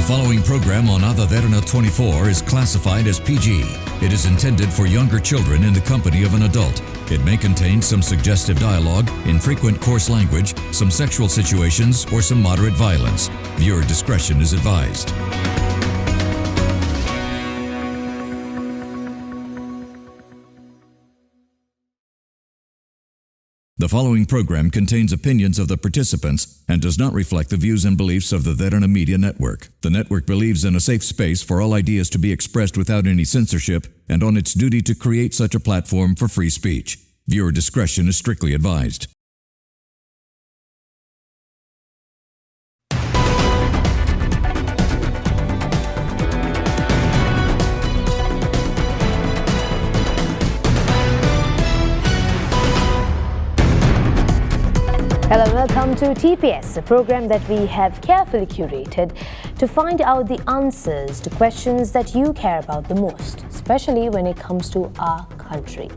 following program on Ada Derana 24 is classified as PG. It is intended for younger children in the company of an adult. It may contain some suggestive dialogue, infrequent coarse language, some sexual situations, or some moderate violence. Viewer discretion is advised. The following program contains opinions of the participants and does not reflect the views and beliefs of the Derana Media Network. The network believes in a safe space for all ideas to be expressed without any censorship and on its duty to create such a platform for free speech. Viewer discretion is strictly advised. Hello and welcome to TPS, a program that we have carefully curated to find out the answers to questions that you care about the most, especially when it comes to our country.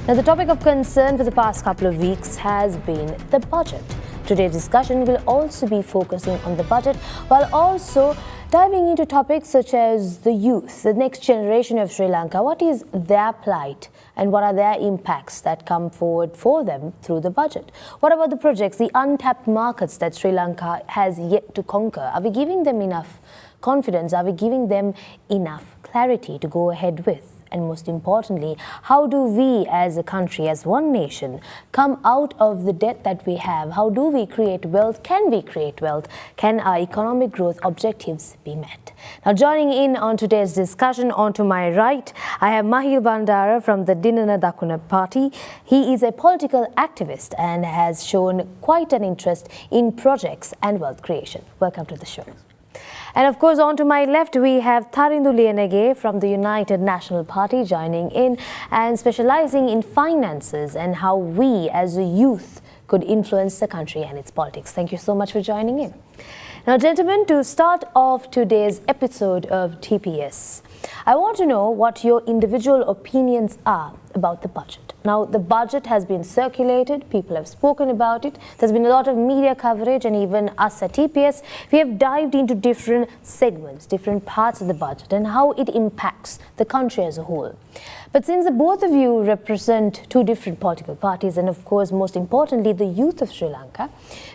Now, the topic of concern for the past couple of weeks has been the budget. Today's discussion will also be focusing on the budget while also diving into topics such as the youth, the next generation of Sri Lanka. What is their plight and what are their impacts that come forward for them through the budget? What about the projects, the untapped markets that Sri Lanka has yet to conquer? Are we giving them enough confidence? Are we giving them enough clarity to go ahead with? And most importantly, how do we as a country, as one nation, come out of the debt that we have? How do we create wealth? Can we create wealth? Can our economic growth objectives be met? Now, joining in on today's discussion, on to my right, I have Maheel Bandara from the Dinana Dakuna Party. He is a political activist and has shown quite an interest in projects and wealth creation. Welcome to the show. And of course, on to my left, we have Tharindu liyanage from the United National Party joining in and specializing in finances and how we as a youth could influence the country and its politics. Thank you so much for joining in. Now, gentlemen, to start off today's episode of TPS, I want to know what your individual opinions are about the budget. Now, the budget has been circulated, people have spoken about it, there's been a lot of media coverage, and even us at TPS, we have dived into different segments, different parts of the budget and how it impacts the country as a whole. But since the both of you represent two different political parties and of course, most importantly, the youth of Sri Lanka,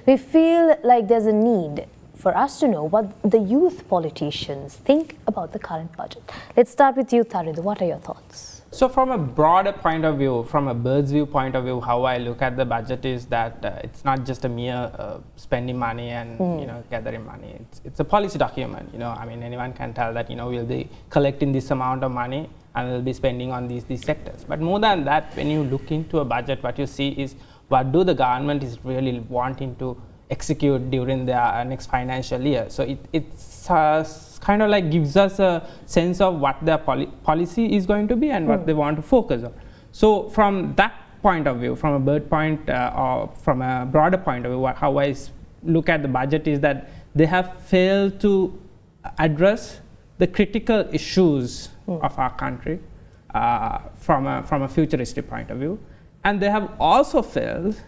we feel like there's a need for us to know what the youth politicians think about the current budget. Let's start with you, Tharindu. What are your thoughts? So from a broader point of view, from a bird's view point of view, how I look at the budget is that it's not just a mere spending money and gathering money. It's a policy document. I mean, anyone can tell that we'll be collecting this amount of money and we'll be spending on these sectors. But more than that, when you look into a budget, what you see is what do the government is really wanting to execute during the next financial year. So it's kind of like gives us a sense of what their policy is going to be and what they want to focus on. So from that point of view, from a bird point or from a broader point of view, how I look at the budget is that they have failed to address the critical issues of our country from a futuristic point of view, and they have also failed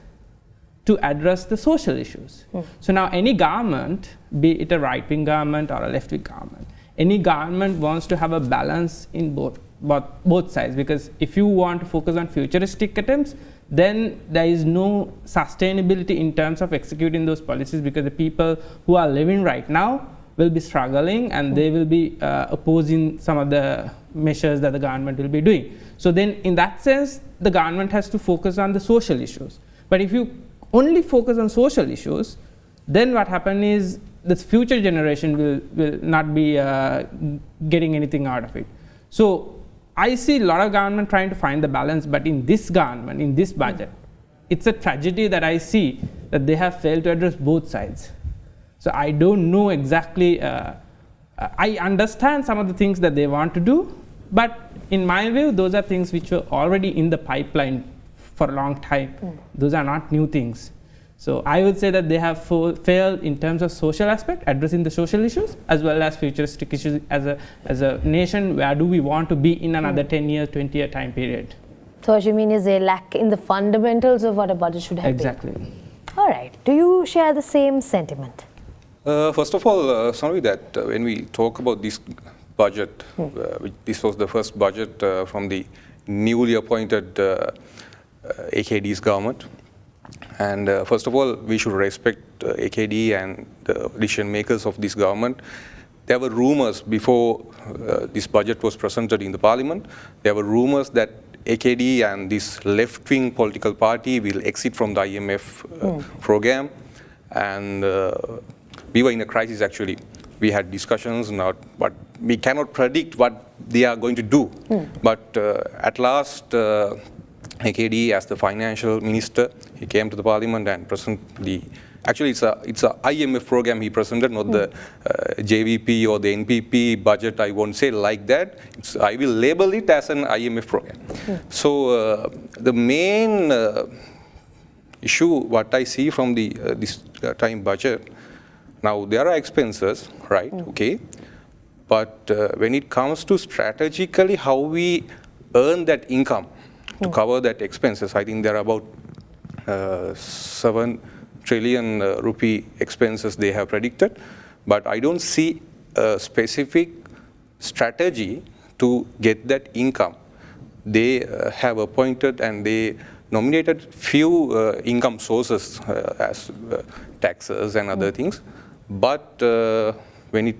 to address the social issues. So now any government, be it a right-wing government or a left-wing government, any government wants to have a balance in both sides, because if you want to focus on futuristic attempts, then there is no sustainability in terms of executing those policies, because the people who are living right now will be struggling and they will be opposing some of the measures that the government will be doing. So then in that sense, the government has to focus on the social issues. But if you only focus on social issues, then what happens is the future generation will not be getting anything out of it. So I see a lot of government trying to find the balance, but in this government, in this budget, it's a tragedy that I see that they have failed to address both sides. So I don't know exactly, I understand some of the things that they want to do, but in my view, those are things which were already in the pipeline for a long time. Those are not new things. So I would say that they have failed in terms of social aspect, addressing the social issues, as well as futuristic issues as a nation. Where do we want to be in another 10 years, 20-year time period? So what you mean is a lack in the fundamentals of what a budget should have Exactly. been. All right. Do you share the same sentiment? First of all, sorry that when we talk about this budget, this was the first budget from the newly appointed AKD's government. And first of all, we should respect AKD and the decision makers of this government. There were rumors before this budget was presented in the parliament. There were rumors that AKD and this left-wing political party will exit from the IMF program. And we were in a crisis actually. We had discussions, but we cannot predict what they are going to do. But at last, AKD as the financial minister, he came to the parliament and presented the, actually it's a IMF program he presented, not the JVP or the NPP budget, I won't say like that. I will label it as an IMF program. So the main issue, what I see from the this time budget, now there are expenses, right, okay, but when it comes to strategically how we earn that income to cover that expenses, I think there are about 7 trillion rupee expenses they have predicted, but I don't see a specific strategy to get that income. They have appointed and they nominated few income sources as taxes and other things, but when it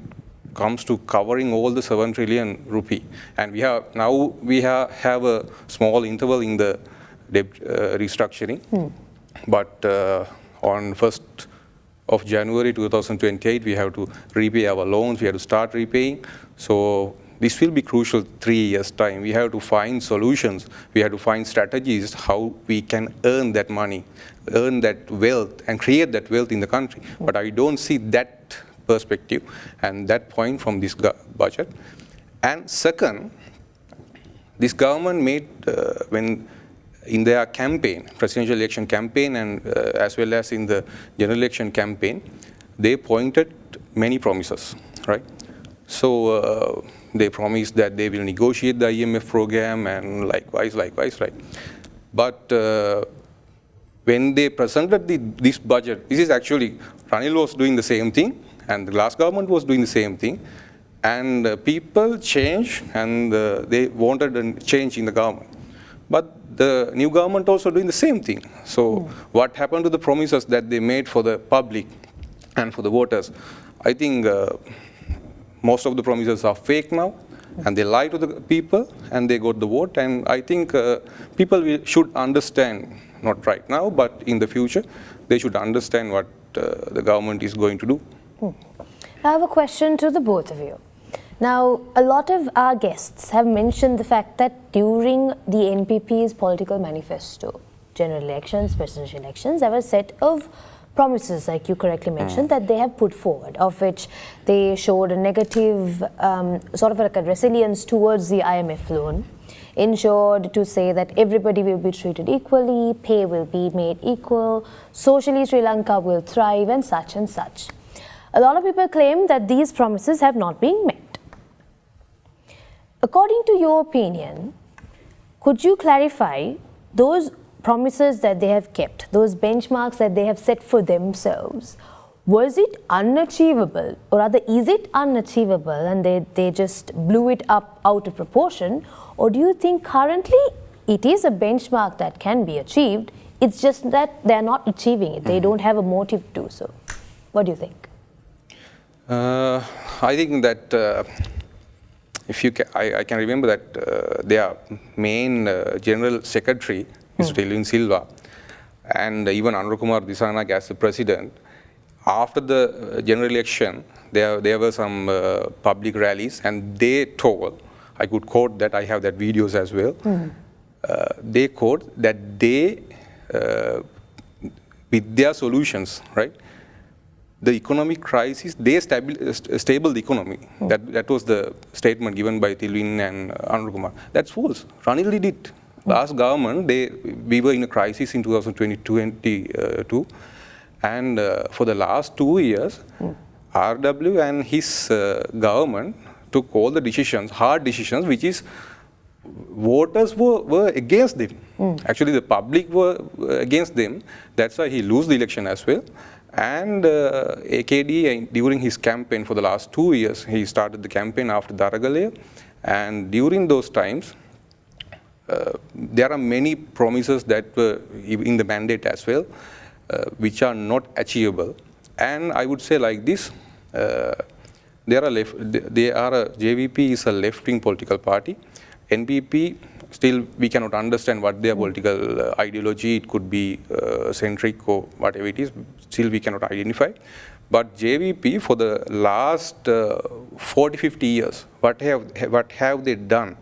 comes to covering all the 7 trillion rupee, and we have have a small interval in the debt restructuring, but on 1st of January 2028 we have to repay our loans, we have to start repaying. So this will be crucial 3 years time. We have to find solutions, we have to find strategies how we can earn that money, earn that wealth and create that wealth in the country. But I don't see that perspective and that point from this budget. And second, this government made, when in their campaign, presidential election campaign, and as well as in the general election campaign, they pointed many promises, right? So they promised that they will negotiate the IMF program and likewise, right? But when they presented this budget, this is actually, Ranil was doing the same thing, and the last government was doing the same thing, and people changed, and they wanted a change in the government. But the new government also doing the same thing. So what happened to the promises that they made for the public and for the voters? I think most of the promises are fake now, and they lie to the people, and they got the vote. And I think people should understand, not right now, but in the future, they should understand what the government is going to do. I have a question to the both of you. Now, a lot of our guests have mentioned the fact that during the NPP's political manifesto, general elections, presidential elections, there were a set of promises, like you correctly mentioned, that they have put forward, of which they showed a negative, sort of like a resilience towards the IMF loan, ensured to say that everybody will be treated equally, pay will be made equal, socially Sri Lanka will thrive, and such and such. A lot of people claim that these promises have not been met. According to your opinion, could you clarify those promises that they have kept, those benchmarks that they have set for themselves? Was it unachievable, or rather is it unachievable and they just blew it up out of proportion? Or do you think currently it is a benchmark that can be achieved, it's just that they are not achieving it, they don't have a motive to do so? What do you think? I think that if you I can remember that their main general secretary is Tilwin Silva, and even Anurukumar Dissanayake as the president. After the general election, there were some public rallies, and they told, I could quote that, I have that videos as well. They quote that they, with their solutions, right, the economic crisis, they stable the economy. That was the statement given by Tilwin and Anurukumar. That's false. Ranil did it. Last government, we were in a crisis in 2022, and for the last 2 years, RW and his government took all the decisions, hard decisions, which is voters were against them. Actually, the public were against them. That's why he lost the election as well. And AKD, during his campaign for the last 2 years, he started the campaign after Daragalaya. And during those times, there are many promises that were in the mandate as well, which are not achievable. And I would say like this, JVP is a left-wing political party. NPP, still we cannot understand what their political ideology, it could be centric or whatever it is, still we cannot identify. But JVP for the last 40-50 years, what have they done?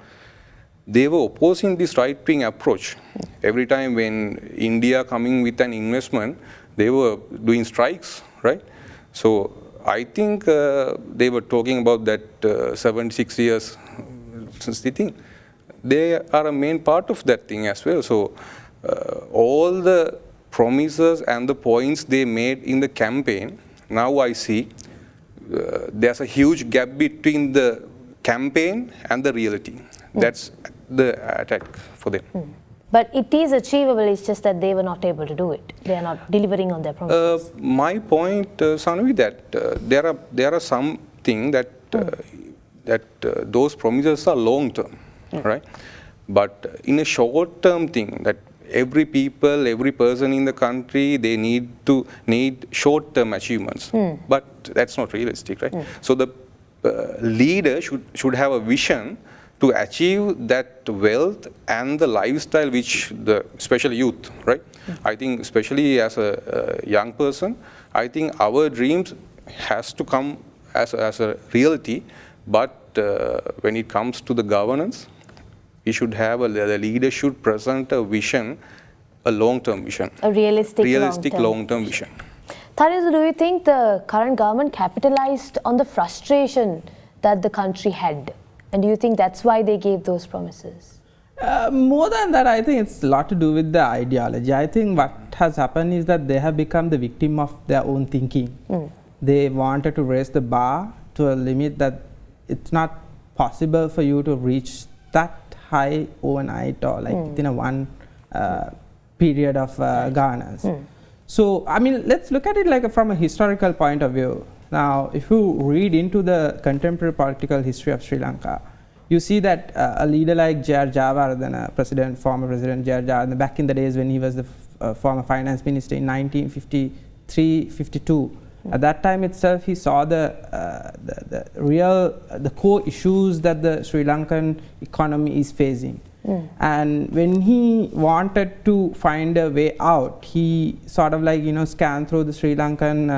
They were opposing this right-wing approach. Every time when India coming with an investment, they were doing strikes, right? So I think they were talking about that 76 years since the thing. They are a main part of that thing as well. So all the promises and the points they made in the campaign, now I see there's a huge gap between the campaign and the reality. That's the attack for them. But it is achievable, it's just that they were not able to do it. They are not delivering on their promises. My point, Sanvi, that there are some things that those promises are long term, right? But in a short term thing, that every person in the country, they need short term achievements. But that's not realistic, right? So the leader should have a vision to achieve that wealth and the lifestyle which especially youth, right? I think especially as a young person, I think our dreams has to come as a reality, but when it comes to the governance, we should have the leader should present a vision, a long-term vision. A realistic long-term vision. Tharindu, do you think the current government capitalized on the frustration that the country had? And do you think that's why they gave those promises? More than that, I think it's a lot to do with the ideology. I think what has happened is that they have become the victim of their own thinking. They wanted to raise the bar to a limit that it's not possible for you to reach that high overnight or like within a one period of governance. So, I mean, let's look at it like from a historical point of view. Now, if you read into the contemporary political history of Sri Lanka, you see that a leader like J.R. Jayawardena, former President J.R. Jayawardena, back in the days when he was the former finance minister in 1953-52, at that time itself, he saw the core issues that the Sri Lankan economy is facing. And when he wanted to find a way out, he sort of like, scanned through the Sri Lankan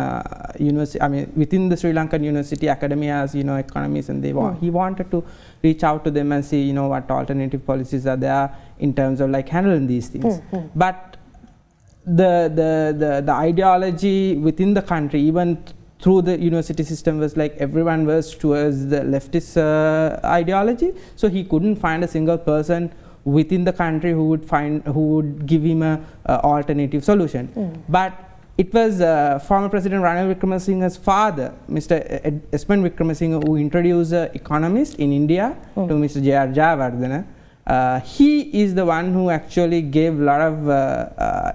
university, within the Sri Lankan university academias, economists, and he wanted to reach out to them and see, what alternative policies are there in terms of like handling these things. But the ideology within the country, even through the university system, was like everyone was towards the leftist ideology. So he couldn't find a single person within the country who would give him a alternative solution. But it was former President Ranil Wickremesinghe's father, Mr. Esmond Wickremesinghe, who introduced an economist in India to Mr. J.R. Jayawardena. He is the one who actually gave a lot of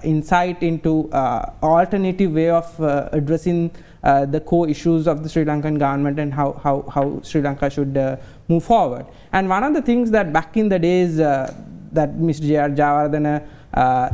insight into alternative way of addressing the core issues of the Sri Lankan government and how Sri Lanka should move forward. And one of the things that back in the days that Mr. J.R. Jayawardena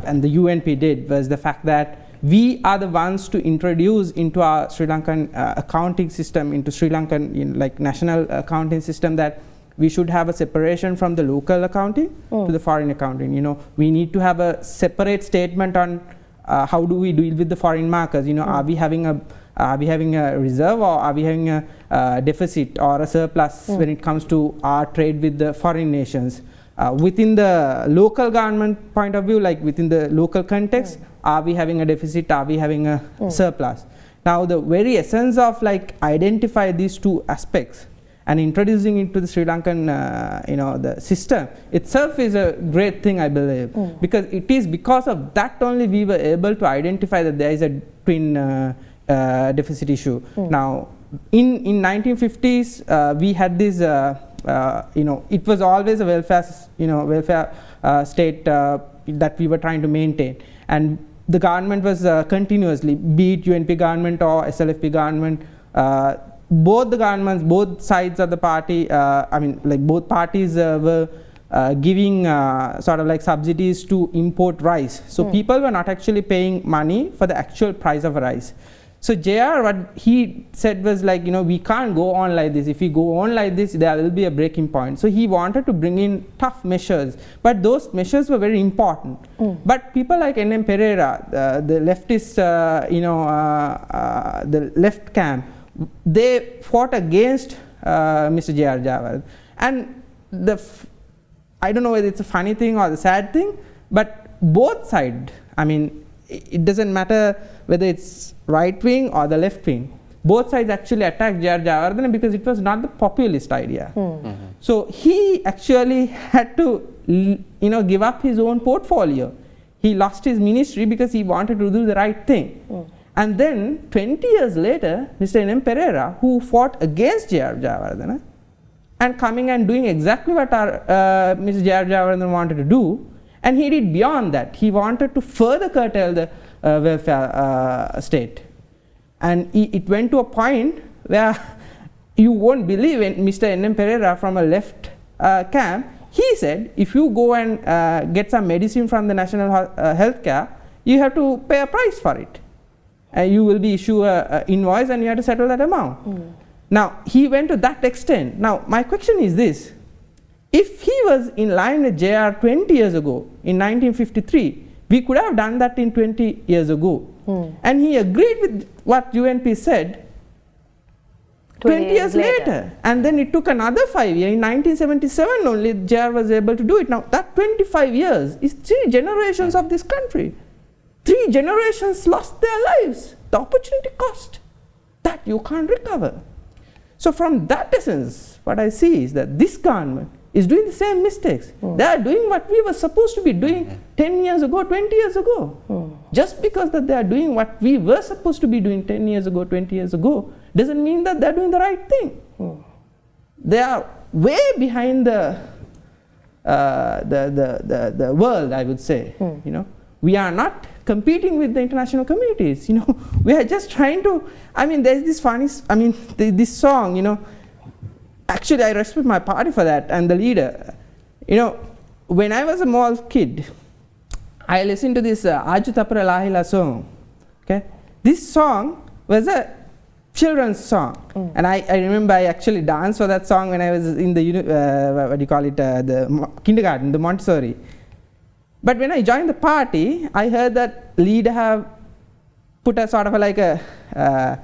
and the UNP did was the fact that we are the ones to introduce into our Sri Lankan accounting system, into Sri Lankan like national accounting system, that we should have a separation from the local accounting to the foreign accounting. We need to have a separate statement on how do we deal with the foreign markets. Are we having a reserve, or are we having a deficit or a surplus when it comes to our trade with the foreign nations? Within the local government point of view, like within the local context, are we having a deficit, are we having a surplus? Now, the very essence of like identify these two aspects and introducing it to the Sri Lankan the system itself is a great thing, I believe, because it is because of that only we were able to identify that there is a twin deficit issue. Now, in 1950s, we had this it was always a welfare state that we were trying to maintain, and the government was continuously, be it UNP government or SLFP government, both the governments, both sides of the party, both parties were giving sort of like subsidies to import rice. So people were not actually paying money for the actual price of rice. So JR, what he said was like, we can't go on like this. If we go on like this, there will be a breaking point. So he wanted to bring in tough measures, but those measures were very important. But people like N.M. Pereira, the leftist, the left camp, they fought against Mr. J.R. Jawar. And I don't know whether it's a funny thing or the sad thing, but both sides, it doesn't matter whether it's right wing or the left wing, both sides actually attacked J.R. Jawardena because it was not the populist idea. So he actually had to give up his own portfolio. He lost his ministry because he wanted to do the right thing. And then 20 years later, Mr. N.M. Pereira, who fought against J.R. Jawardena and coming and doing exactly what Mr. J.R. Jawardena wanted to do, and he did beyond that. He wanted to further curtail the welfare state. And it went to a point where you won't believe in Mr. N.M. Pereira from a left camp. He said, if you go and get some medicine from the national health care, you have to pay a price for it. You will be issued an invoice and you have to settle that amount. Now, he went to that extent. Now, my question is this. If he was in line with JR 20 years ago, in 1953, we could have done that in 20 years ago. And he agreed with what UNP said 20 years later. And then it took another 5 years. In 1977 only, JR was able to do it. Now, that 25 years is 3 generations of this country. 3 generations lost their lives. The opportunity cost that you can't recover. So from that essence, what I see is that this government is doing the same mistakes. They are doing what we were supposed to be doing 10 years ago, 20 years ago. Just because that they are doing what we were supposed to be doing 10 years ago, 20 years ago, doesn't mean that they are doing the right thing. They are way behind the world, I would say. We are not competing with the international communities. We are just trying to. There's this funny. This song. Actually, I respect my party for that and the leader. When I was a small kid, I listened to this Aju Tapara Lahila song. Okay, this song was a children's song, and I remember I actually danced for that song when I was in the the kindergarten, the Montessori. But when I joined the party, I heard that leader have put a sort of like a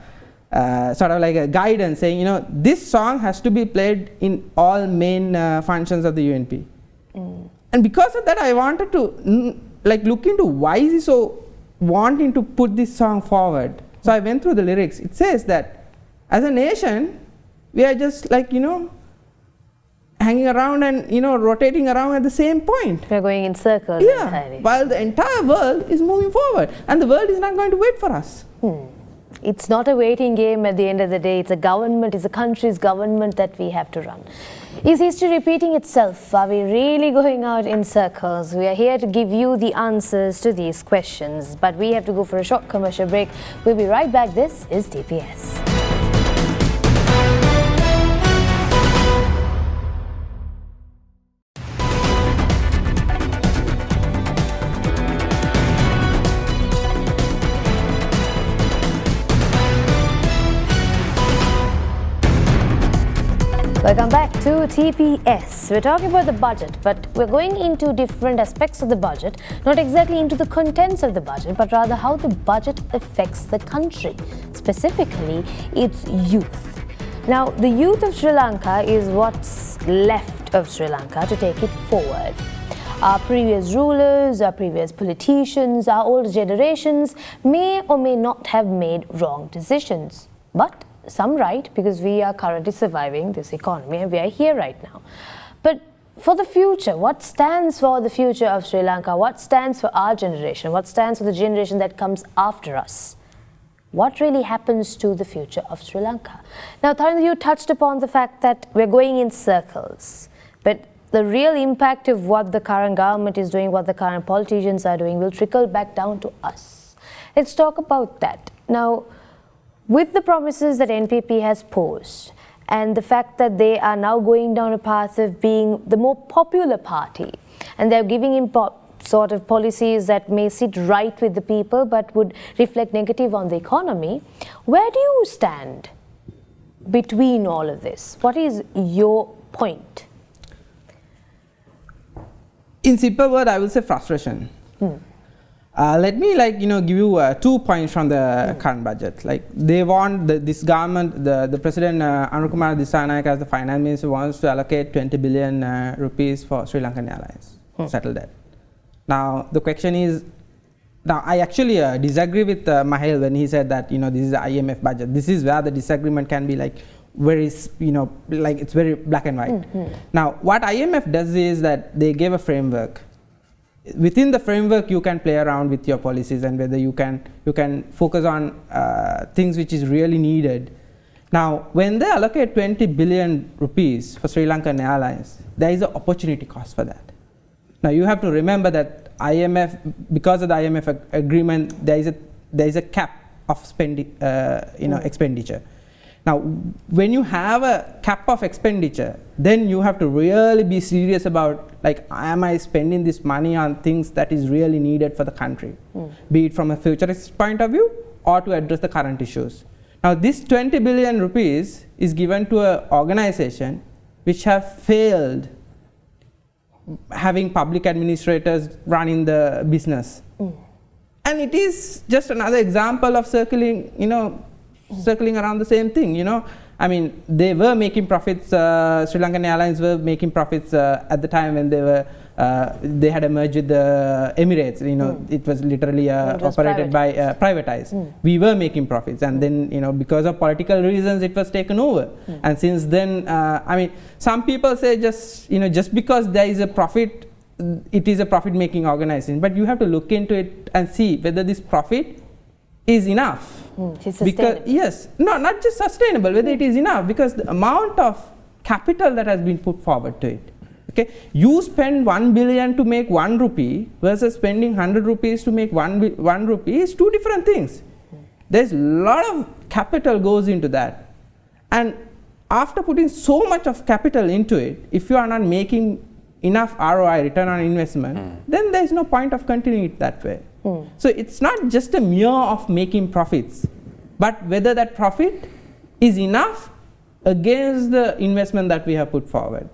guidance saying, this song has to be played in all main functions of the UNP. And because of that, I wanted to look into why is he so wanting to put this song forward. So I went through the lyrics. It says that as a nation, we are just hanging around and rotating around at the same point. We're going in circles. Yeah, while the entire world is moving forward, and the world is not going to wait for us. It's not a waiting game at the end of the day. It's a government, it's a country's government that we have to run. Is history repeating itself? Are we really going out in circles? We are here to give you the answers to these questions, but we have to go for a short commercial break. We'll be right back. This is TPS. Welcome back to TPS. We're talking about the budget, but we're going into different aspects of the budget, not exactly into the contents of the budget, but rather how the budget affects the country, specifically its youth. Now, the youth of Sri Lanka is what's left of Sri Lanka to take it forward. Our previous rulers, our previous politicians, our older generations may or may not have made wrong decisions, but some right, because we are currently surviving this economy and we are here right now. But for the future, what stands for the future of Sri Lanka? What stands for our generation? What stands for the generation that comes after us? What really happens to the future of Sri Lanka? Now, Tharindu, you touched upon the fact that we're going in circles. But the real impact of what the current government is doing, what the current politicians are doing, will trickle back down to us. Let's talk about that. Now, with the promises that NPP has posed and the fact that they are now going down a path of being the more popular party, and they're giving in sort of policies that may sit right with the people but would reflect negative on the economy, where do you stand between all of this? What is your point? In simple word, I will say frustration. Let me give you 2 points from the current budget. Like, they want this government, the President Anukumar Dissanayake as the finance minister wants to allocate 20 billion rupees for Sri Lankan Airlines, settle that. Now the question is, now I actually disagree with Maheel when he said that this is the IMF budget. This is where the disagreement can be like very like it's very black and white. Now what IMF does is that they gave a framework. Within the framework you can play around with your policies and whether you can focus on things which is really needed. Now when they allocate 20 billion rupees for Sri Lankan Airlines, there is an opportunity cost for that. Now you have to remember that IMF, because of the IMF agreement, there is a cap of spending, expenditure. Now, when you have a cap of expenditure, then you have to really be serious about, like, am I spending this money on things that is really needed for the country, be it from a futurist point of view or to address the current issues. Now, this 20 billion rupees is given to an organization which have failed having public administrators running the business. And it is just another example of circling around the same thing, I mean, they were making profits, Sri Lankan Airlines were making profits at the time when they had a merge with the Emirates, it was literally operated by privatized. We were making profits, and then, because of political reasons, it was taken over. And since then, I mean, some people say just because there is a profit, it is a profit-making organization, but you have to look into it and see whether this profit is enough. Because not just sustainable, whether it is enough, because the amount of capital that has been put forward to it. Okay, you spend 1 billion to make 1 rupee versus spending 100 rupees to make 1 rupee is two different things. There's a lot of capital goes into that, and after putting so much of capital into it, if you are not making enough ROI, return on investment, then there's no point of continuing it that way. So it's not just a mere of making profits, but whether that profit is enough against the investment that we have put forward.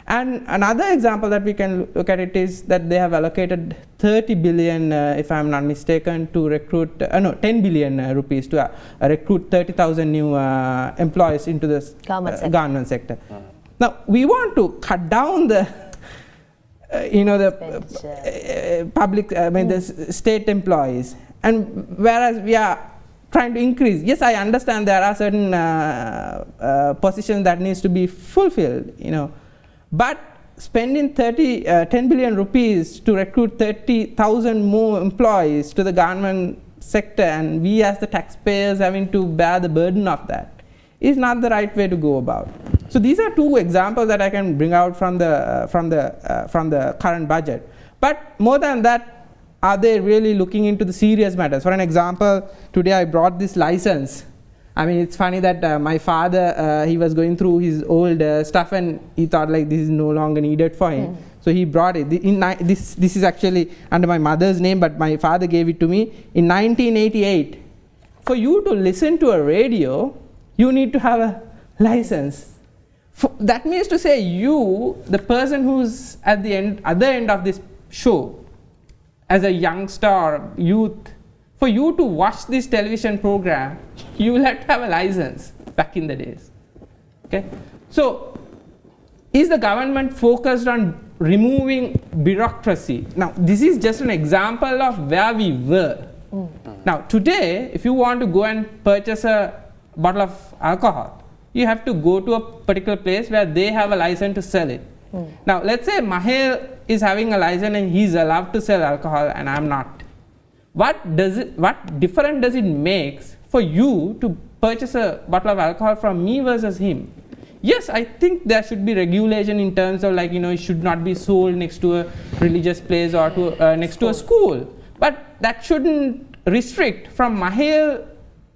And another example that we can look at it is that they have allocated 30 billion, if I'm not mistaken, to recruit, 10 billion rupees to recruit 30,000 new employees into the government sector. Now, we want to cut down the public, the state employees, and whereas we are trying to increase. Yes, I understand there are certain positions that needs to be fulfilled, but spending 10 billion rupees to recruit 30,000 more employees to the government sector, and we as the taxpayers having to bear the burden of that, is not the right way to go about. So these are two examples that I can bring out from the current budget. But more than that, are they really looking into the serious matters? For an example, today I brought this license. I mean, it's funny that my father, he was going through his old stuff and he thought like this is no longer needed for him. So he brought it. This is actually under my mother's name, but my father gave it to me in 1988. For you to listen to a radio, you need to have a license. That means to say you, the person who's at the other end of this show, as a youngster or youth, for you to watch this television program, you will have to have a license back in the days. Okay? So, is the government focused on removing bureaucracy? Now, this is just an example of where we were. Now, today, if you want to go and purchase a bottle of alcohol, you have to go to a particular place where they have a license to sell it. Now, let's say Maheel is having a license and he's allowed to sell alcohol and I'm not. What difference does it make for you to purchase a bottle of alcohol from me versus him? Yes, I think there should be regulation in terms of like, it should not be sold next to a religious place or to next to a school. But that shouldn't restrict from Maheel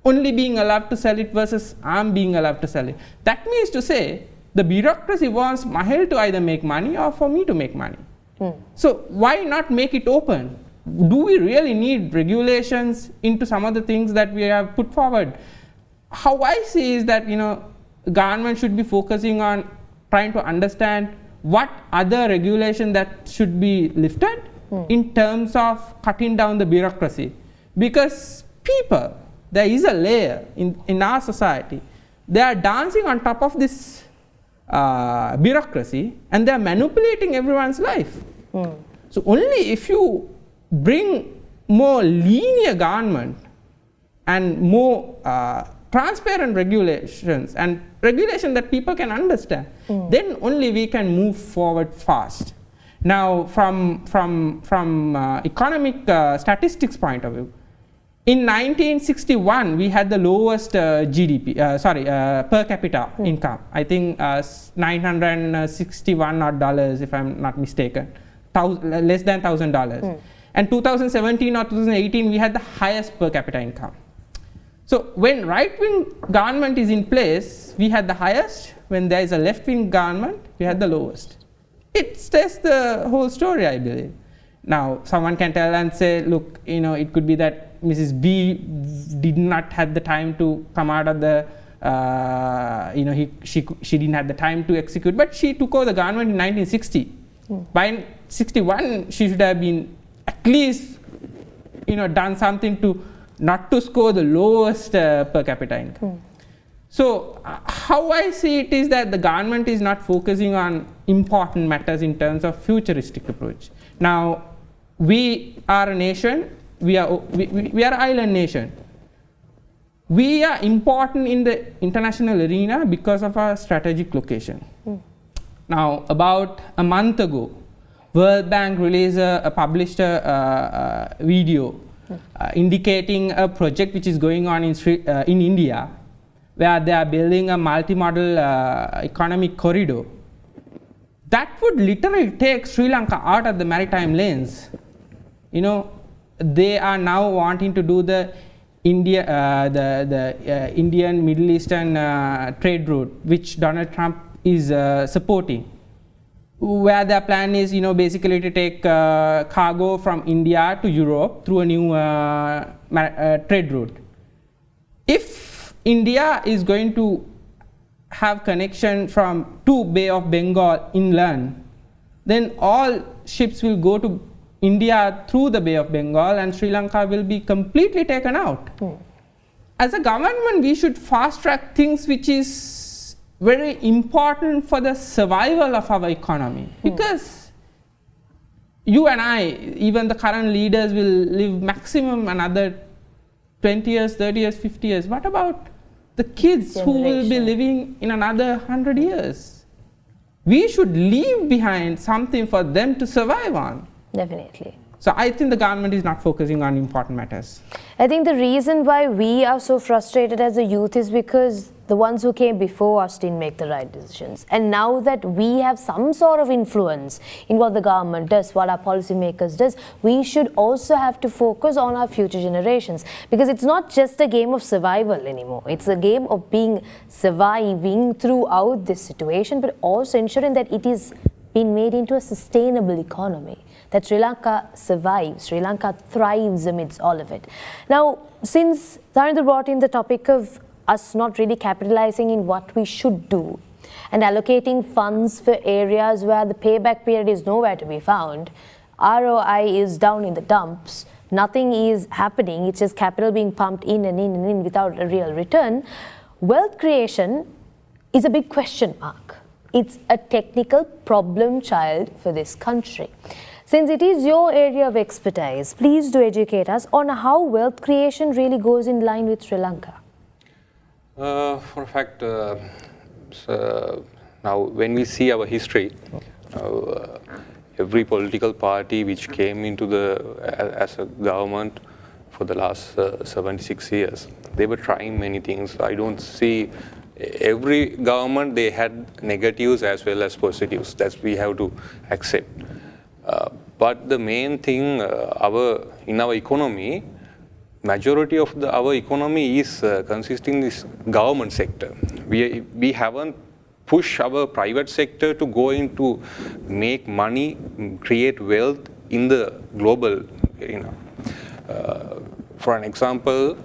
only being allowed to sell it versus I'm being allowed to sell it. That means to say the bureaucracy wants Maheel to either make money or for me to make money. So why not make it open? Do we really need regulations into some of the things that we have put forward? How I see is that, government should be focusing on trying to understand what other regulation that should be lifted in terms of cutting down the bureaucracy. Because people, there is a layer in our society, they are dancing on top of this bureaucracy and they are manipulating everyone's life. So only if you bring more linear government and more transparent regulations and regulation that people can understand, then only we can move forward fast. Now, from economic statistics point of view, in 1961 we had the lowest GDP, per capita income. I think $961 odd, if I'm not mistaken, less than $1,000. And 2017 or 2018 we had the highest per capita income. So when right-wing government is in place, we had the highest. When there is a left-wing government, we had the lowest. It tells the whole story, I believe. Now, someone can tell and say, look, it could be that Mrs. B did not have the time to come out of the, she didn't have the time to execute, but she took over the government in 1960. By 61, she should have been at least, done something to not to score the lowest per capita income. So how I see it is that the government is not focusing on important matters in terms of futuristic approach. Now, we are a nation, we are an island nation. We are important in the international arena because of our strategic location. Now, about a month ago, World Bank published a video indicating a project which is going on in India, where they are building a multimodal economic corridor. That would literally take Sri Lanka out of the maritime lanes. They are now wanting to do the Indian Middle Eastern trade route, which Donald Trump is supporting, where their plan is, basically to take cargo from India to Europe through a new trade route. If India is going to have connection to Bay of Bengal inland, then all ships will go to India through the Bay of Bengal and Sri Lanka will be completely taken out. As a government, we should fast track things which is very important for the survival of our economy, because you and I, even the current leaders, will live maximum another 20 years, 30 years, 50 years. What about the kids who will be living in another 100 years? We should leave behind something for them to survive on. Definitely. So I think the government is not focusing on important matters. I think the reason why we are so frustrated as a youth is because the ones who came before us didn't make the right decisions. And now that we have some sort of influence in what the government does, what our policymakers does, we should also have to focus on our future generations. Because it's not just a game of survival anymore. It's a game of surviving throughout this situation, but also ensuring that it is being made into a sustainable economy, that Sri Lanka survives, Sri Lanka thrives amidst all of it. Now, since Tharindu brought in the topic of us not really capitalizing in what we should do and allocating funds for areas where the payback period is nowhere to be found, ROI is down in the dumps, nothing is happening, it's just capital being pumped in and in and in without a real return, wealth creation is a big question mark. It's a technical problem child for this country. Since it is your area of expertise, please do educate us on how wealth creation really goes in line with Sri Lanka. For a fact, now when we see our history, every political party which came into as a government for the last 76 years, they were trying many things. I don't see every government, they had negatives as well as positives. That we have to accept. But the main thing, in our economy, majority of our economy is consisting this government sector. We haven't pushed our private sector to go into make money, create wealth in the global arena. For an example,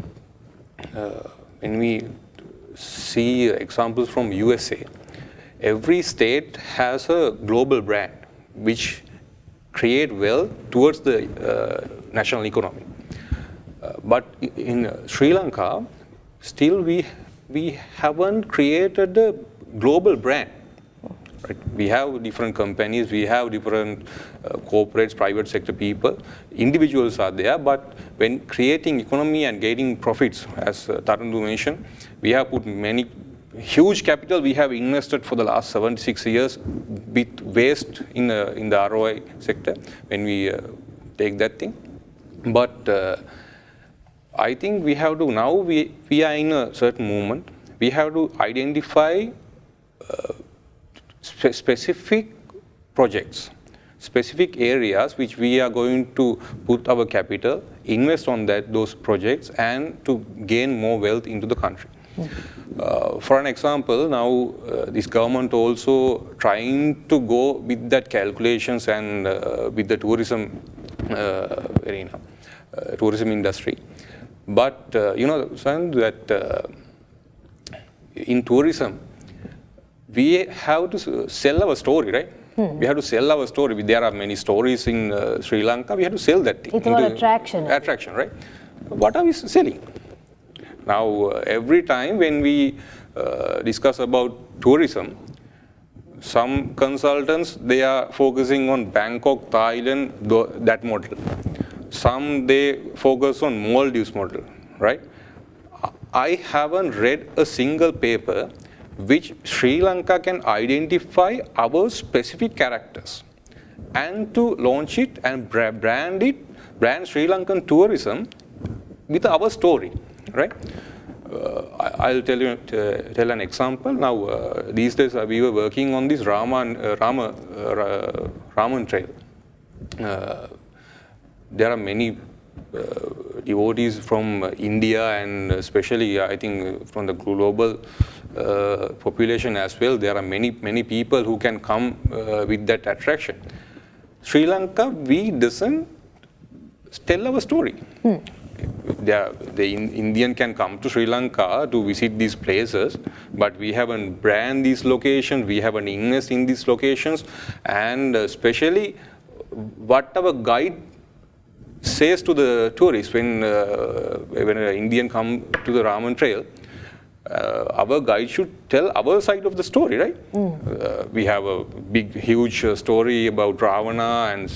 when we see examples from USA, every state has a global brand which create wealth towards the national economy. But in Sri Lanka, still we haven't created a global brand. Right? We have different companies, we have different corporates, private sector people, individuals are there, but when creating economy and gaining profits, as Tharindu mentioned, we have put many huge capital we have invested for the last 76 years with waste in the ROI sector when we take that thing. But I think we have to, now we are in a certain movement, we have to identify specific projects, specific areas which we are going to put our capital, invest on those projects and to gain more wealth into the country. For an example, now this government also trying to go with that calculations and with the tourism arena, tourism industry. But that in tourism, we have to sell our story, right? We have to sell our story. There are many stories in Sri Lanka. We have to sell that thing. It's about attraction. Attraction, right? What are we selling? Now, every time when we discuss about tourism, some consultants, they are focusing on Bangkok, Thailand, that model. Some, they focus on Maldives model, right? I haven't read a single paper which Sri Lanka can identify our specific characters and to launch it and brand Sri Lankan tourism with our story, right? I'll tell an example. Now, these days we were working on this Raman trail. There are many devotees from India and especially I think from the global population as well. There are many people who can come with that attraction. Sri Lanka, we doesn't tell our story. The Indian can come to Sri Lanka to visit these places, but we haven't brand these locations, we haven't invest in these locations, and especially what our guide says to the tourists when an Indian come to the Raman Trail, our guide should tell our side of the story, right? We have a huge story about Ravana and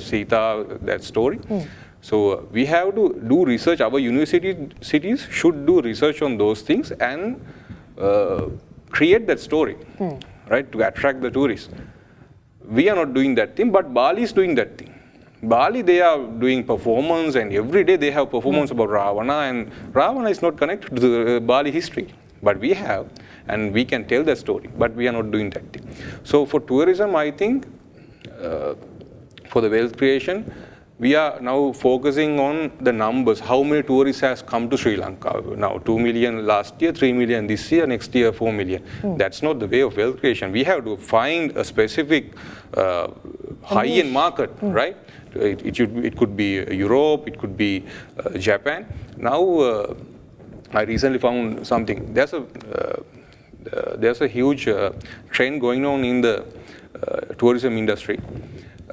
Sita, that story. So we have to do research. Our cities should do research on those things and create that story, right, to attract the tourists. We are not doing that thing, but Bali is doing that thing. Bali, they are doing performance and every day they have performance about Ravana, and Ravana is not connected to the Bali history. But we have, and we can tell that story, but we are not doing that thing. So for tourism, I think, for the wealth creation, we are now focusing on the numbers, how many tourists has come to Sri Lanka. Now 2 million last year, 3 million this year, next year 4 million. That's not the way of wealth creation. We have to find a specific high-end market, right? It could be Europe, it could be Japan. Now, I recently found something. There's a huge trend going on in the tourism industry,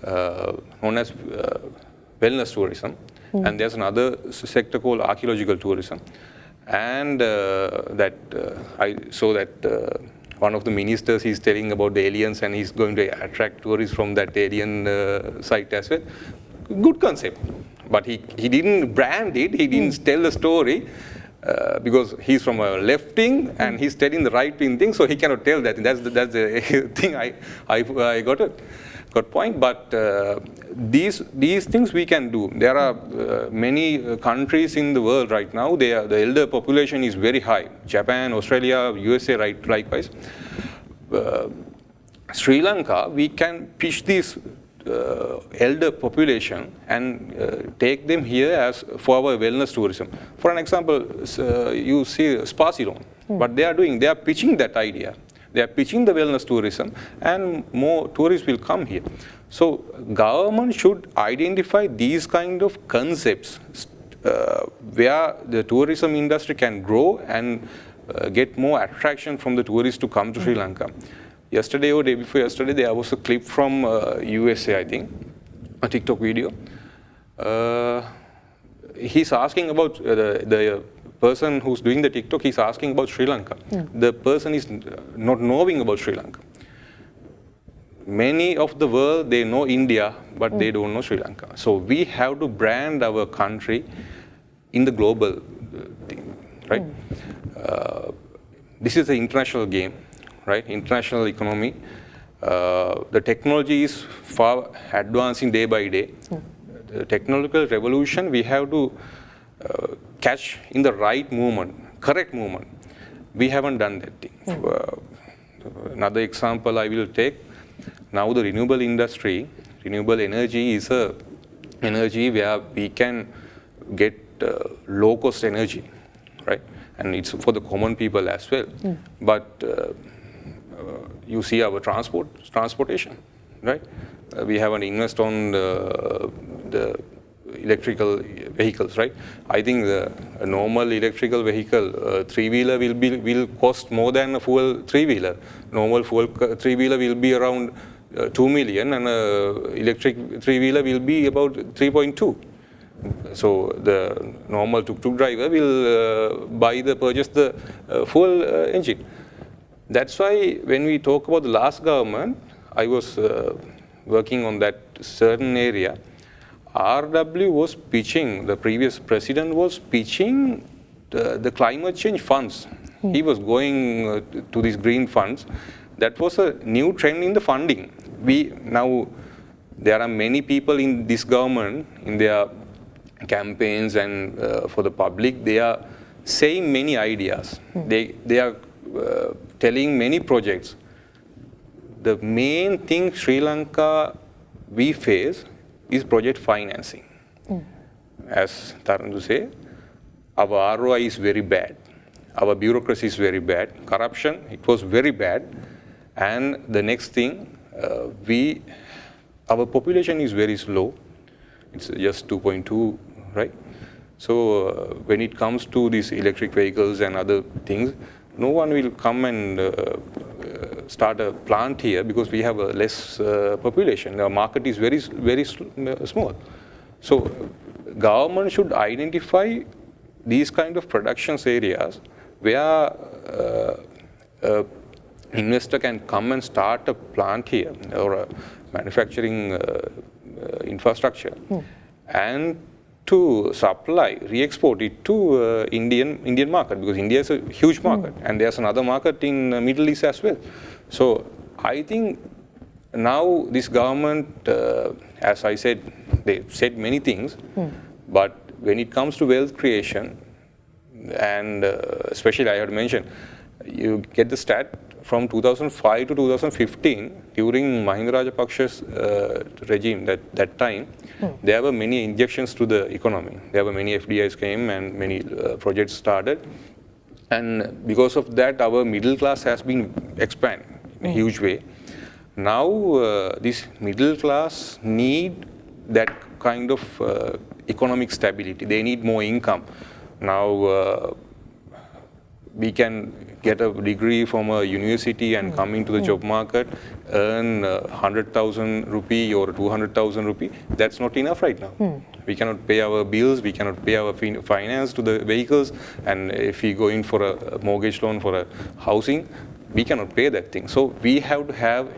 known as wellness tourism, and there's another sector called archaeological tourism. And I saw that one of the ministers, he's telling about the aliens and he's going to attract tourists from that alien site as well. Good concept, but he didn't brand it, he didn't tell the story because he's from a left wing and he's telling the right wing thing, so he cannot tell that. That's the thing I got it. got point. But these things we can do. There are many countries in the world right now. The elder population is very high. Japan, Australia, USA, likewise. Sri Lanka, we can pitch this elder population and take them here as for our wellness tourism. For an example, you see Spa Ceylon, what they are pitching that idea. They are pitching the wellness tourism, and more tourists will come here. So government should identify these kind of concepts where the tourism industry can grow and get more attraction from the tourists to come to Sri Lanka. Yesterday or day before yesterday, there was a clip from USA, I think, a TikTok video. He's asking about the person who's doing the TikTok, he's asking about Sri Lanka. The person is not knowing about Sri Lanka. Many of the world, they know India, but they don't know Sri Lanka. So we have to brand our country in the global thing, right? This is the international game, right? International economy. The technology is far advancing day by day. The technological revolution, we have to catch in the right moment, correct moment. We haven't done that thing. Another example I will take, now the renewable industry, renewable energy is a energy where we can get low cost energy, right? And it's for the common people as well. But you see our transportation, right? We haven't invested on the electrical vehicles, right? I think a normal electrical vehicle, three-wheeler will cost more than a fuel three-wheeler. Normal fuel three-wheeler will be around 2 million, and electric three-wheeler will be about 3.2. So the normal tuk-tuk driver will purchase the fuel engine. That's why when we talk about the last government, I was working on that certain area. RW was pitching, the previous president was pitching the climate change funds. He was going to these green funds. That was a new trend in the funding. Now there are many people in this government, in their campaigns and for the public, they are saying many ideas. They are telling many projects. The main thing Sri Lanka we face is project financing. As Tharindu said, our ROI is very bad. Our bureaucracy is very bad. Corruption, it was very bad. And the next thing, our population is very slow. It's just 2.2, right? So when it comes to these electric vehicles and other things, no one will come and start a plant here because we have a less population. Our market is very, very small. So government should identify these kind of productions areas where investor can come and start a plant here or a manufacturing infrastructure and to supply, re-export it to Indian market, because India is a huge market and there's another market in Middle East as well. So I think now this government, as I said, they said many things, but when it comes to wealth creation, and especially I had mentioned, you get the stat from 2005 to 2015, during Maheel Rajapaksa's regime, that time, there were many injections to the economy. There were many FDIs came and many projects started. And because of that, our middle class has been expanded in a huge way. Now, this middle class need that kind of economic stability. They need more income. Now, we can get a degree from a university and come into the job market, earn 100,000 rupee or 200,000 rupee. That's not enough right now. We cannot pay our bills, we cannot pay our finance to the vehicles, and if we go in for a mortgage loan for a housing, we cannot pay that thing. So we have to have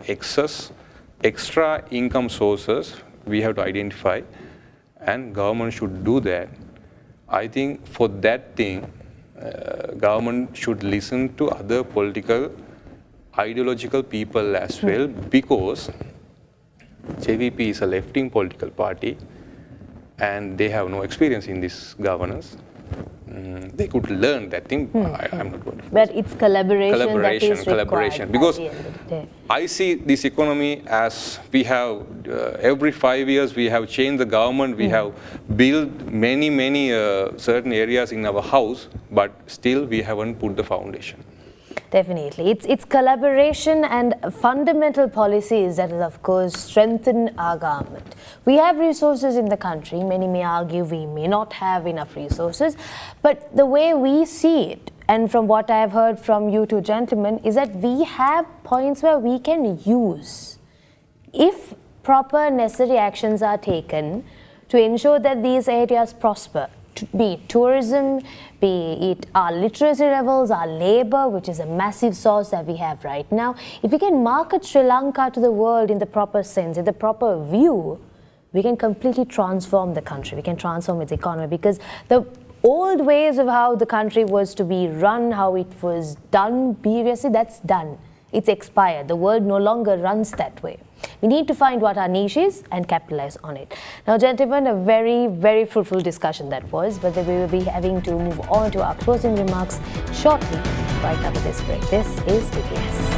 extra income sources we have to identify, and government should do that. I think for that thing, government should listen to other political, ideological people as well, because JVP is a left-wing political party and they have no experience in this governance. They could learn that thing. I'm not going to. But it's collaboration that is required because at the end of the day. I see this economy as we have every 5 years we have changed the government, we have built many certain areas in our house, but still we haven't put the foundation. Definitely. It's collaboration and fundamental policies that will, of course, strengthen our government. We have resources in the country. Many may argue we may not have enough resources. But the way we see it, and from what I have heard from you two gentlemen, is that we have points where we can use, if proper necessary actions are taken to ensure that these areas prosper, be it tourism, be it our literacy levels, our labor, which is a massive source that we have right now. If we can market Sri Lanka to the world in the proper sense, in the proper view, we can completely transform the country. We can transform its economy, because the old ways of how the country was to be run, how it was done previously, that's done. It's expired. The world no longer runs that way. We need to find what our niche is and capitalize on it. Now, gentlemen, a very fruitful discussion that was, but we will be having to move on to our closing remarks shortly, right after this break. This is TPS.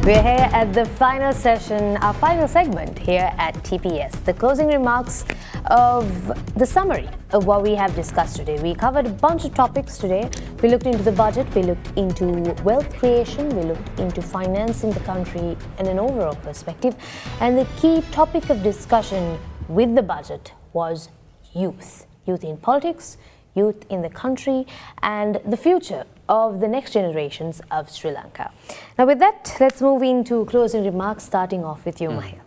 We're here at the final session, our final segment here at TPS, the closing remarks of the summary of what we have discussed today. We covered a bunch of topics today. We looked into the budget, we looked into wealth creation, we looked into financing the country in an overall perspective. And the key topic of discussion with the budget was youth. Youth in politics, youth in the country, and the future of the next generations of Sri Lanka. Now with that, let's move into closing remarks, starting off with you, Maheel.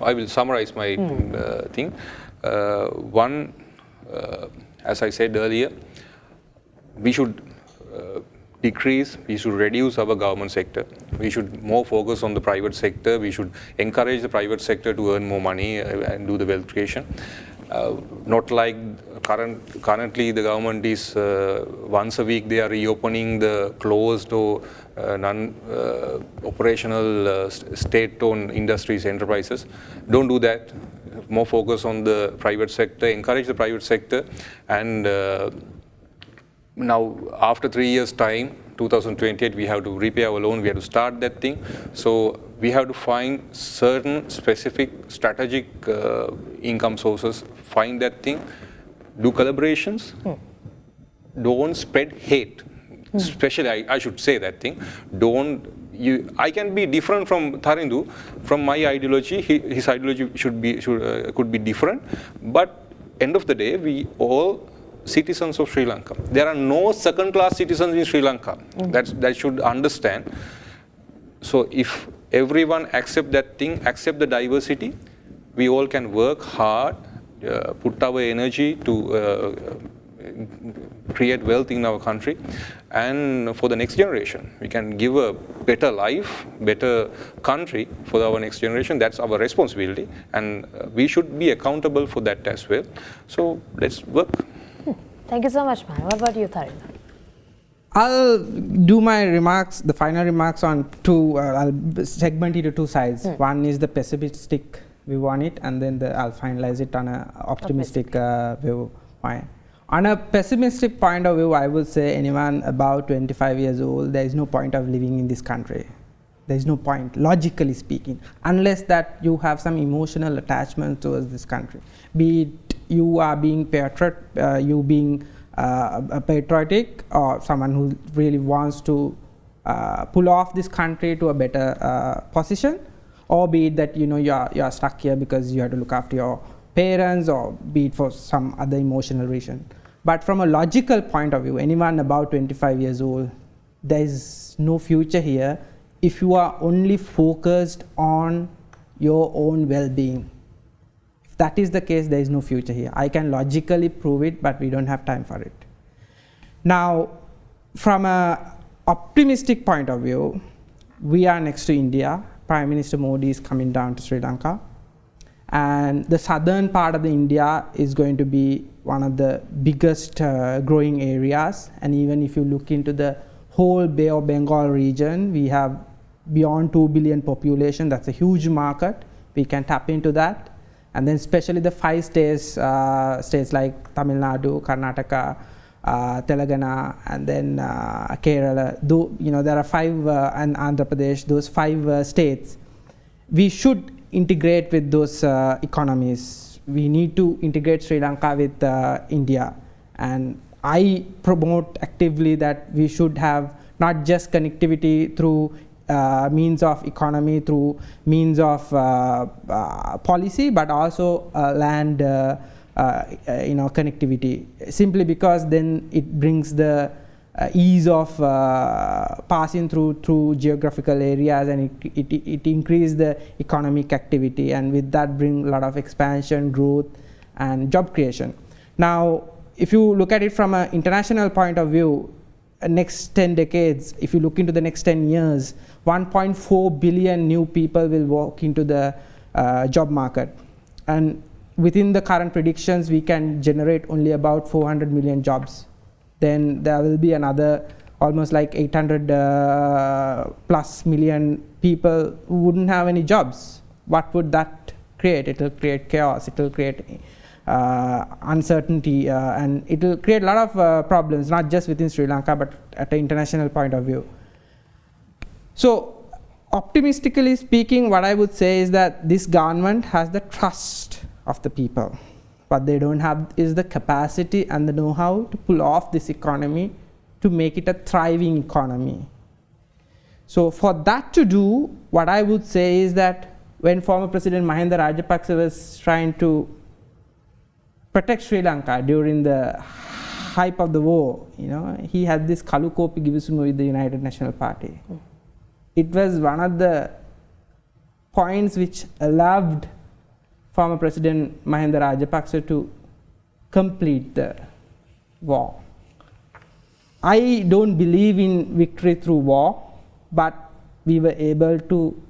I will summarize my thing. One, as I said earlier, we should we should reduce our government sector. We should more focus on the private sector. We should encourage the private sector to earn more money and do the wealth creation. Not like currently the government is once a week they are reopening the closed or non-operational state-owned industries, enterprises. Don't do that. More focus on the private sector, encourage the private sector, and now after 3 years time, 2028, we have to repay our loan, we have to start that thing. So we have to find certain specific strategic income sources, find that thing, do collaborations, don't spread hate. Especially, I should say that thing. I can be different from Tharindu, from my ideology. His ideology could be different, but end of the day, we all citizens of Sri Lanka. There are no second-class citizens in Sri Lanka. That should understand. So if everyone accept that thing, accept the diversity, we all can work hard, put our energy to create wealth in our country, and for the next generation, we can give a better life, better country for our next generation. That's our responsibility, and we should be accountable for that as well. So let's work. Thank you so much, Maheel. What about you, Tharindu? I'll do my remarks, the final remarks on two, I'll segment it to two sides. One is the pessimistic view on it, and then I'll finalize it on an optimistic view. On a pessimistic point of view, I would say anyone about 25 years old, there is no point of living in this country. There is no point, logically speaking, unless that you have some emotional attachment towards this country. Be it you are being patriotic, or someone who really wants to pull off this country to a better position, or be it that you are stuck here because you have to look after your parents, or be it for some other emotional reason. But from a logical point of view, anyone about 25 years old, there is no future here if you are only focused on your own well-being. If that is the case, there is no future here. I can logically prove it, but we don't have time for it. Now, from a optimistic point of view, we are next to India. Prime Minister Modi is coming down to Sri Lanka. And the southern part of the India is going to be one of the biggest growing areas. And even if you look into the whole Bay of Bengal region, we have beyond 2 billion population. That's a huge market. We can tap into that. And then especially the 5 states like Tamil Nadu, Karnataka, Telangana, and then Kerala. There are 5 and Andhra Pradesh. Those 5 states, we should integrate with those economies. We need to integrate Sri Lanka with India. And I promote actively that we should have not just connectivity through means of economy, through means of policy, but also land connectivity. Simply because then it brings the ease of passing through geographical areas, and it increases the economic activity, and with that bring a lot of expansion, growth, and job creation. Now, if you look at it from an international point of view, next 10 decades, if you look into the next 10 years, 1.4 billion new people will walk into the job market. And within the current predictions, we can generate only about 400 million jobs. Then there will be another almost like 800 plus million people who wouldn't have any jobs. What would that create? It will create chaos. It will create uncertainty, and it will create a lot of problems, not just within Sri Lanka, but at an international point of view. So, optimistically speaking, what I would say is that this government has the trust of the people. What they don't have is the capacity and the know-how to pull off this economy to make it a thriving economy. So for that to do, what I would say is that when former President Maheel Rajapaksa was trying to protect Sri Lanka during the hype of the war, he had this Kalukopi Givisuma with the United National Party. It was one of the points which allowed former President Maheel Rajapaksa to complete the war. I don't believe in victory through war, but we were able to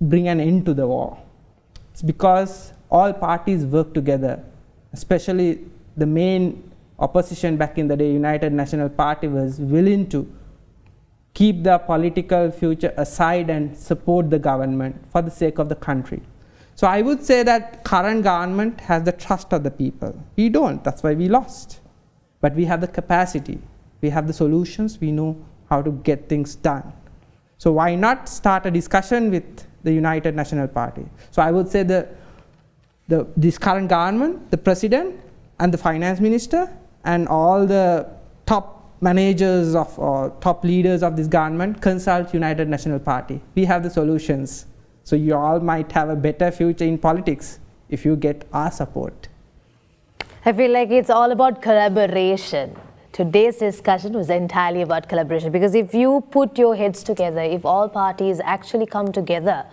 bring an end to the war. It's because all parties worked together, especially the main opposition back in the day, United National Party, was willing to keep the political future aside and support the government for the sake of the country. So I would say that current government has the trust of the people. We don't, that's why we lost. But we have the capacity, we have the solutions, we know how to get things done. So why not start a discussion with the United National Party? So I would say this current government, the president and the finance minister and all the top managers or top leaders of this government consult United National Party. We have the solutions. So you all might have a better future in politics if you get our support. I feel like it's all about collaboration. Today's discussion was entirely about collaboration, because if you put your heads together, if all parties actually come together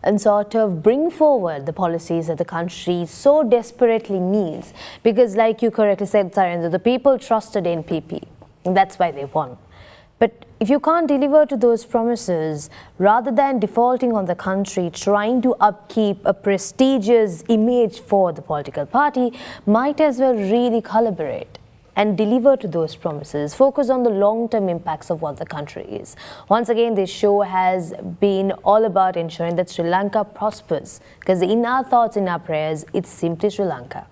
and sort of bring forward the policies that the country so desperately needs, because like you correctly said, Tharindu, the people trusted NPP, and that's why they won. But if you can't deliver to those promises, rather than defaulting on the country, trying to upkeep a prestigious image for the political party, might as well really collaborate and deliver to those promises, focus on the long-term impacts of what the country is. Once again, this show has been all about ensuring that Sri Lanka prospers, because in our thoughts, in our prayers, it's simply Sri Lanka.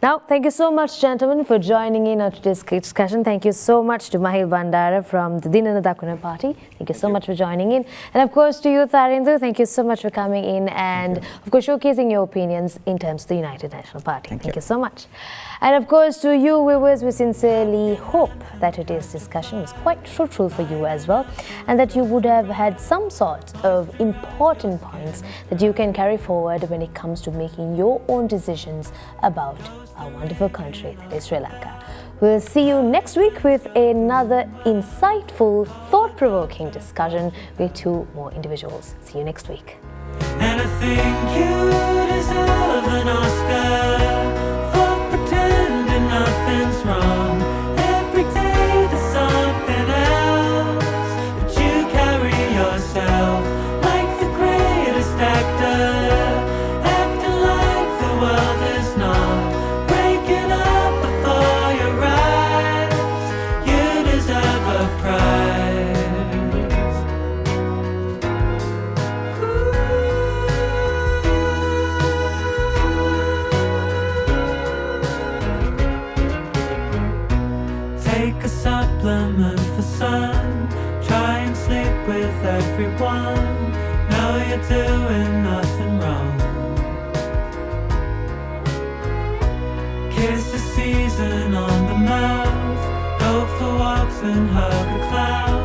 Now, thank you so much, gentlemen, for joining in on today's discussion. Thank you so much to Maheel Bandara from the Dinana Dakuna Party. Thank you so much for joining in. And of course, to you, Tharindu, thank you so much for coming in and, of course, showcasing your opinions in terms of the United National Party. Thank you so much. And of course, to you viewers, we sincerely hope that today's discussion was quite fruitful for you as well, and that you would have had some sort of important points that you can carry forward when it comes to making your own decisions about our wonderful country that is Sri Lanka. We'll see you next week with another insightful, thought-provoking discussion with 2 more individuals. See you next week. And I think you deserve an Oscar for pretending nothing's wrong. Every day there's something else. for sun. Try and sleep with everyone. Know you're doing nothing wrong. Kiss the season on the mouth. Go for walks and hug a cloud.